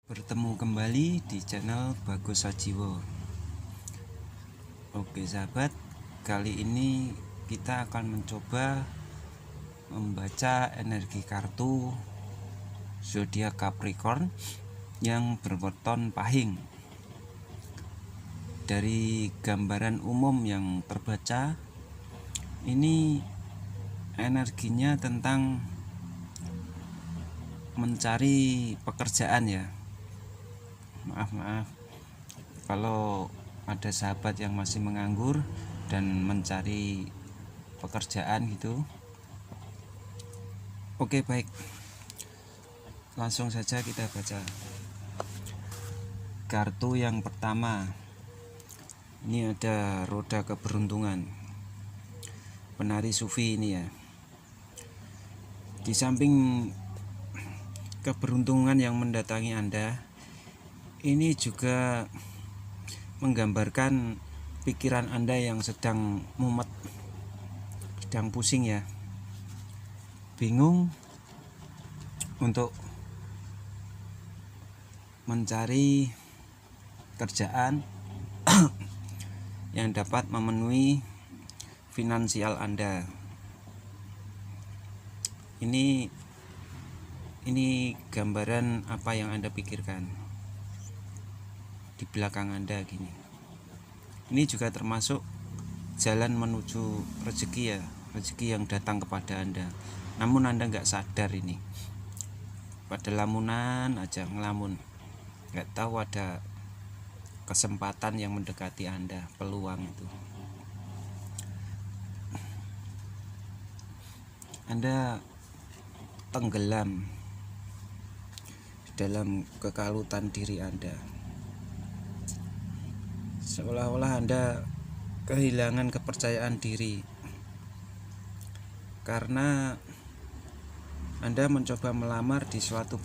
Bertemu kembali di channel Bagus Sajiwo. Oke sahabat, kali ini kita akan mencoba membaca energi kartu zodiak Capricorn yang berweton pahing. Dari gambaran umum yang terbaca, ini energinya tentang mencari pekerjaan ya. Maaf kalau ada sahabat yang masih menganggur dan mencari pekerjaan gitu. Oke, baik, langsung saja kita baca kartu yang pertama. Ini ada roda keberuntungan, penari sufi ini ya. Di samping keberuntungan yang mendatangi Anda, ini juga menggambarkan pikiran Anda yang sedang mumet, sedang pusing ya, bingung untuk mencari kerjaan yang dapat memenuhi finansial Anda. Ini gambaran apa yang Anda pikirkan di belakang Anda gini. Ini juga termasuk jalan menuju rezeki ya, rezeki yang datang kepada Anda. Namun Anda nggak sadar ini. Pada lamunan aja ngelamun, nggak tahu ada kesempatan yang mendekati Anda, peluang itu. Anda tenggelam dalam kekalutan diri Anda, seolah-olah Anda kehilangan kepercayaan diri karena Anda mencoba melamar di suatu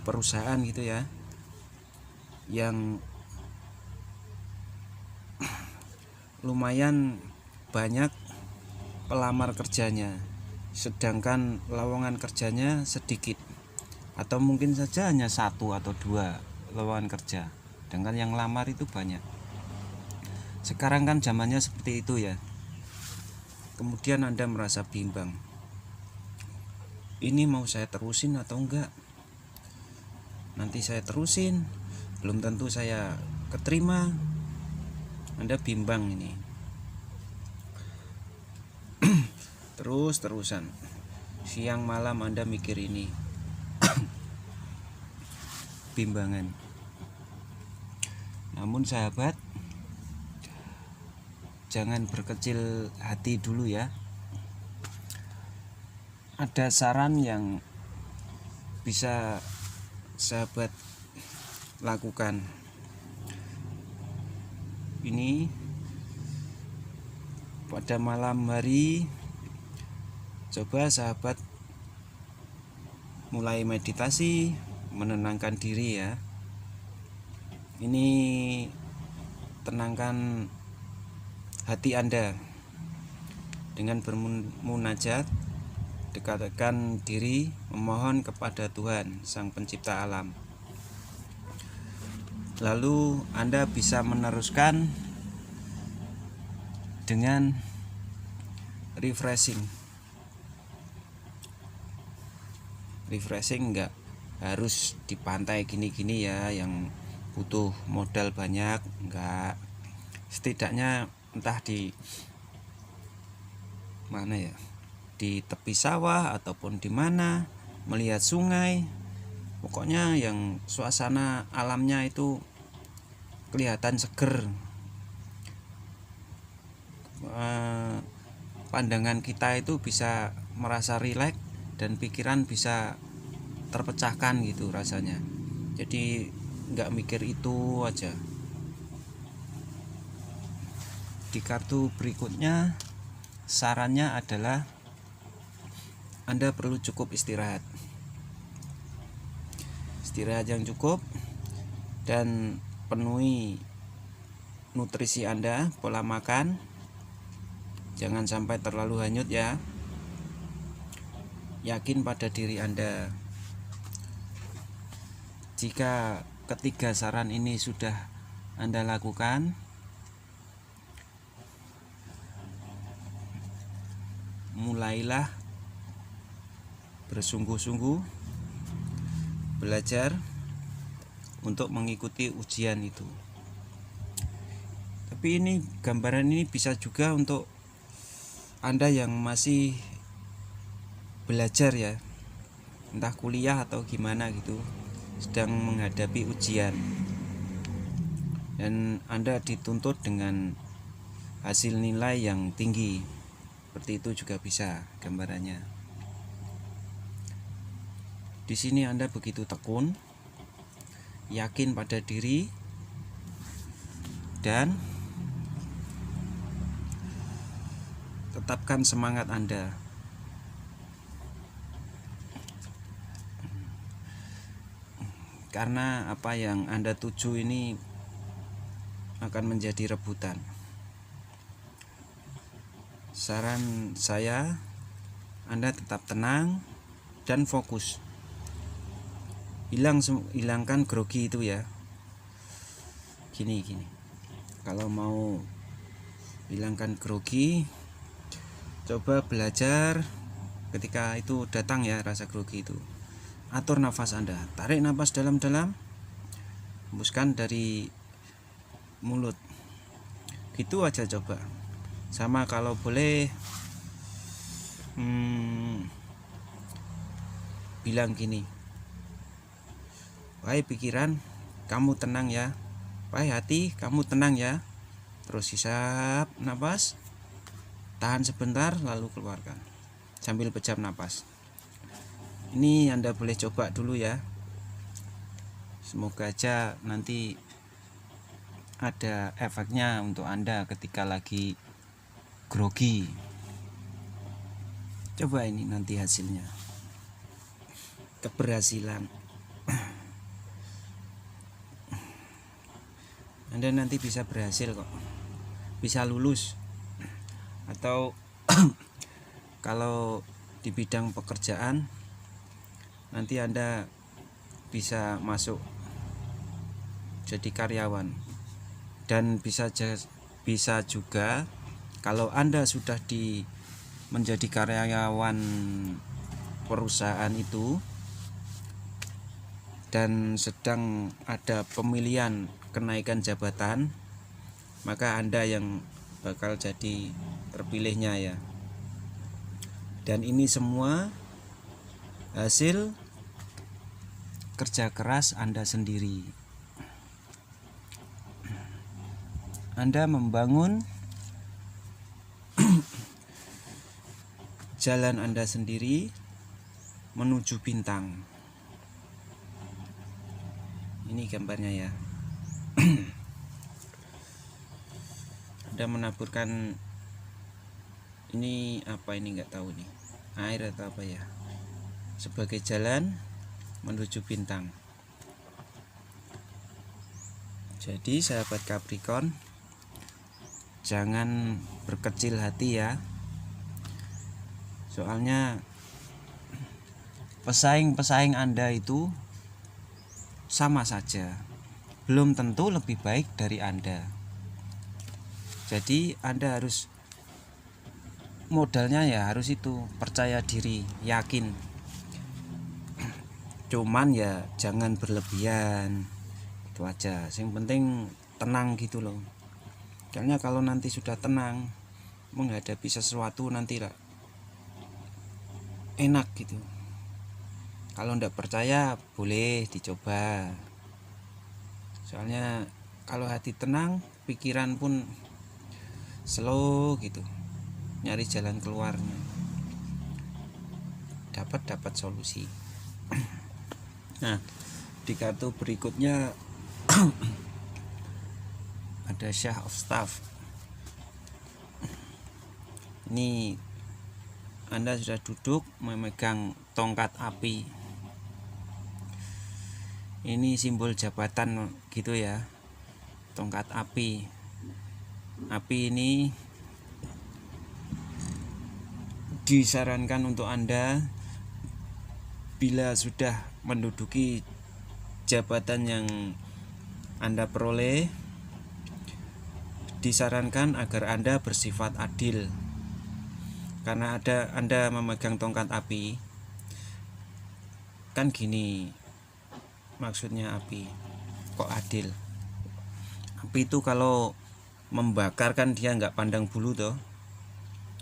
perusahaan gitu ya, yang lumayan banyak pelamar kerjanya, sedangkan lowongan kerjanya sedikit, atau mungkin saja hanya 1 atau 2 lowongan kerja, sedangkan yang lamar itu banyak. Sekarang kan zamannya seperti itu ya. Kemudian Anda merasa bimbang, ini mau saya terusin atau enggak? Nanti saya terusin, belum tentu saya keterima. Anda bimbang ini. Terus-terusan, siang malam Anda mikir ini. Bimbangan. Namun sahabat, jangan berkecil hati dulu ya. Ada saran yang bisa sahabat lakukan. Ini pada malam hari, coba sahabat mulai meditasi, menenangkan diri ya. Ini tenangkan hati Anda dengan bermunajat, dekatkan diri, memohon kepada Tuhan Sang Pencipta Alam. Lalu Anda bisa meneruskan dengan refreshing enggak harus di pantai gini-gini ya, yang butuh modal banyak, enggak. Setidaknya entah di mana ya, di tepi sawah ataupun di mana, melihat sungai, pokoknya yang suasana alamnya itu kelihatan seger. Pandangan kita itu bisa merasa rileks dan pikiran bisa terpecahkan gitu rasanya. Jadi nggak mikir itu aja. Di kartu berikutnya, sarannya adalah Anda perlu cukup istirahat yang cukup, dan penuhi nutrisi Anda, pola makan. Jangan sampai terlalu hanyut ya. Yakin pada diri Anda. Jika ketiga saran ini sudah Anda lakukan, mulailah bersungguh-sungguh belajar untuk mengikuti ujian itu. Tapi ini gambaran ini bisa juga untuk Anda yang masih belajar ya, entah kuliah atau gimana gitu, sedang menghadapi ujian dan Anda dituntut dengan hasil nilai yang tinggi. Seperti itu juga bisa gambarannya. Di sini Anda begitu tekun, yakin pada diri, dan tetapkan semangat Anda. Karena apa yang Anda tuju ini akan menjadi rebutan. Saran saya, Anda tetap tenang dan fokus. Hilangkan grogi itu ya. Gini. Kalau mau hilangkan grogi, coba belajar ketika itu datang ya rasa grogi itu. Atur nafas Anda, tarik nafas dalam-dalam, hembuskan dari mulut. Gitu aja coba. Sama kalau boleh bilang gini, wahai pikiran, kamu tenang ya. Wahai hati, kamu tenang ya. Terus hisap nafas, tahan sebentar lalu keluarkan sambil pejam nafas. Ini Anda boleh coba dulu ya. Semoga aja nanti ada efeknya untuk Anda ketika lagi grogi. Coba ini nanti hasilnya, keberhasilan. Anda nanti bisa berhasil kok, bisa lulus. Atau kalau di bidang pekerjaan nanti Anda bisa masuk jadi karyawan. Dan bisa juga kalau Anda sudah menjadi karyawan perusahaan itu dan sedang ada pemilihan kenaikan jabatan, maka Anda yang bakal jadi terpilihnya ya. Dan ini semua hasil kerja keras Anda sendiri. Anda membangun jalan Anda sendiri menuju bintang. Ini gambarnya ya. Anda menaburkan ini apa, ini nggak tahu nih, air atau apa ya, sebagai jalan menuju bintang. Jadi sahabat Capricorn, jangan berkecil hati ya. Soalnya pesaing-pesaing Anda itu sama saja, belum tentu lebih baik dari Anda. Jadi Anda harus, modalnya ya harus itu, percaya diri, yakin. Cuman ya jangan berlebihan, itu aja. Yang penting tenang gitu loh. Karena kalau nanti sudah tenang menghadapi sesuatu nanti lah enak gitu. Kalau ndak percaya boleh dicoba. Soalnya kalau hati tenang, pikiran pun slow gitu, nyari jalan keluarnya, dapat solusi. Nah, di kartu berikutnya ada Shah of Staff. Ini Anda sudah duduk memegang tongkat api. Ini simbol jabatan gitu ya, tongkat api. Api ini disarankan untuk Anda bila sudah menduduki jabatan yang Anda peroleh, disarankan agar Anda bersifat adil. Karena Anda memegang tongkat api, kan gini maksudnya api, kok adil? Api itu kalau membakar kan dia nggak pandang bulu toh,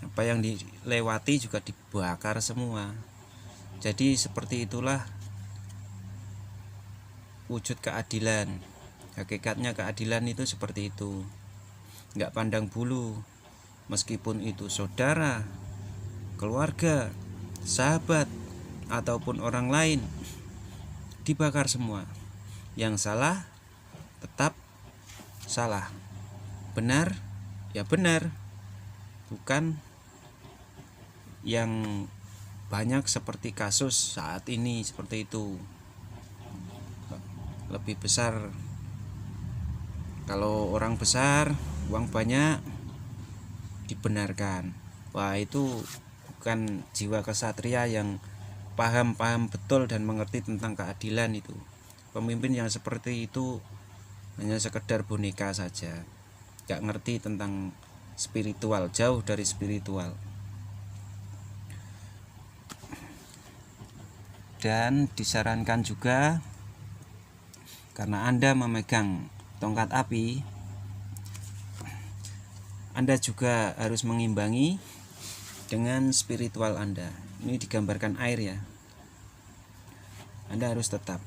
apa yang dilewati juga dibakar semua. Jadi seperti itulah wujud keadilan. Hakikatnya keadilan itu seperti itu, nggak pandang bulu, meskipun itu saudara, keluarga, sahabat, ataupun orang lain, dibakar semua. Yang salah tetap salah, benar ya benar, bukan yang banyak seperti kasus saat ini seperti itu. Lebih besar, kalau orang besar, uang banyak, dibenarkan. Wah, itu bukan jiwa kesatria yang paham betul dan mengerti tentang keadilan itu. Pemimpin yang seperti itu hanya sekedar boneka saja, gak ngerti tentang spiritual, jauh dari spiritual. Dan disarankan juga, karena Anda memegang tongkat api, Anda juga harus mengimbangi dengan spiritual Anda. Ini digambarkan air ya. Anda harus tetap,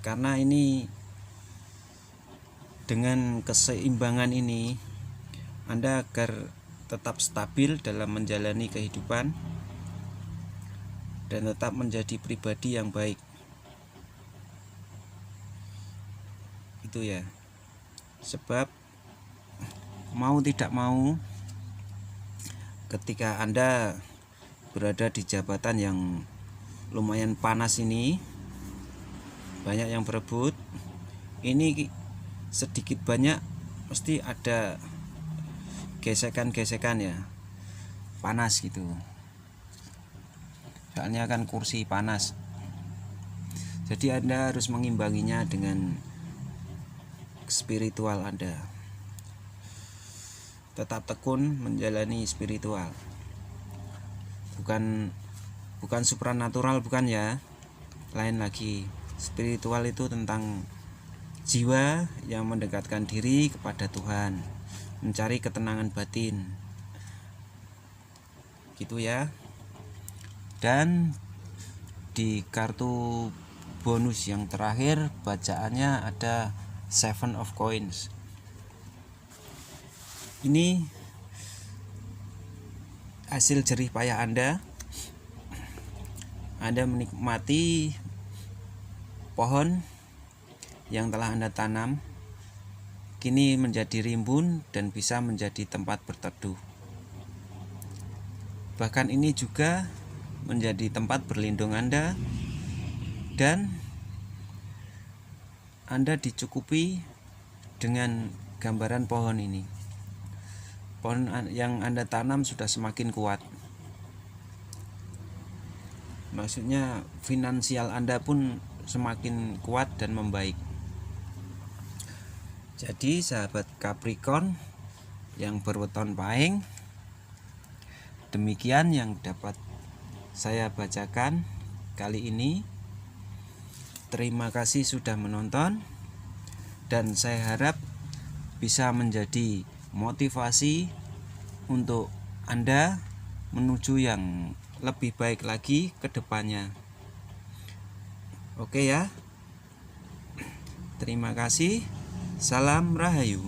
karena ini dengan keseimbangan ini Anda agar tetap stabil dalam menjalani kehidupan dan tetap menjadi pribadi yang baik. Itu ya. Sebab mau tidak mau, ketika Anda berada di jabatan yang lumayan panas ini, banyak yang berebut, ini sedikit banyak mesti ada gesekan-gesekan ya, panas gitu. Soalnya kan kursi panas. Jadi Anda harus mengimbanginya dengan spiritual Anda. Tetap tekun menjalani spiritual. Bukan supranatural, bukan ya. Lain lagi. Spiritual itu tentang jiwa yang mendekatkan diri kepada Tuhan, mencari ketenangan batin. Gitu ya. Dan di kartu bonus yang terakhir bacaannya ada Seven of Coins. Ini hasil jerih payah Anda. Anda menikmati pohon yang telah Anda tanam, kini menjadi rimbun dan bisa menjadi tempat berteduh. Bahkan ini juga menjadi tempat berlindung Anda, dan Anda dicukupi dengan gambaran pohon ini. Pohon yang Anda tanam sudah semakin kuat. Maksudnya finansial Anda pun semakin kuat dan membaik. Jadi sahabat Capricorn yang berweton pahing, demikian yang dapat saya bacakan kali ini. Terima kasih sudah menonton, dan saya harap bisa menjadi motivasi untuk Anda menuju yang lebih baik lagi ke depannya. Oke ya. Terima kasih. Salam Rahayu.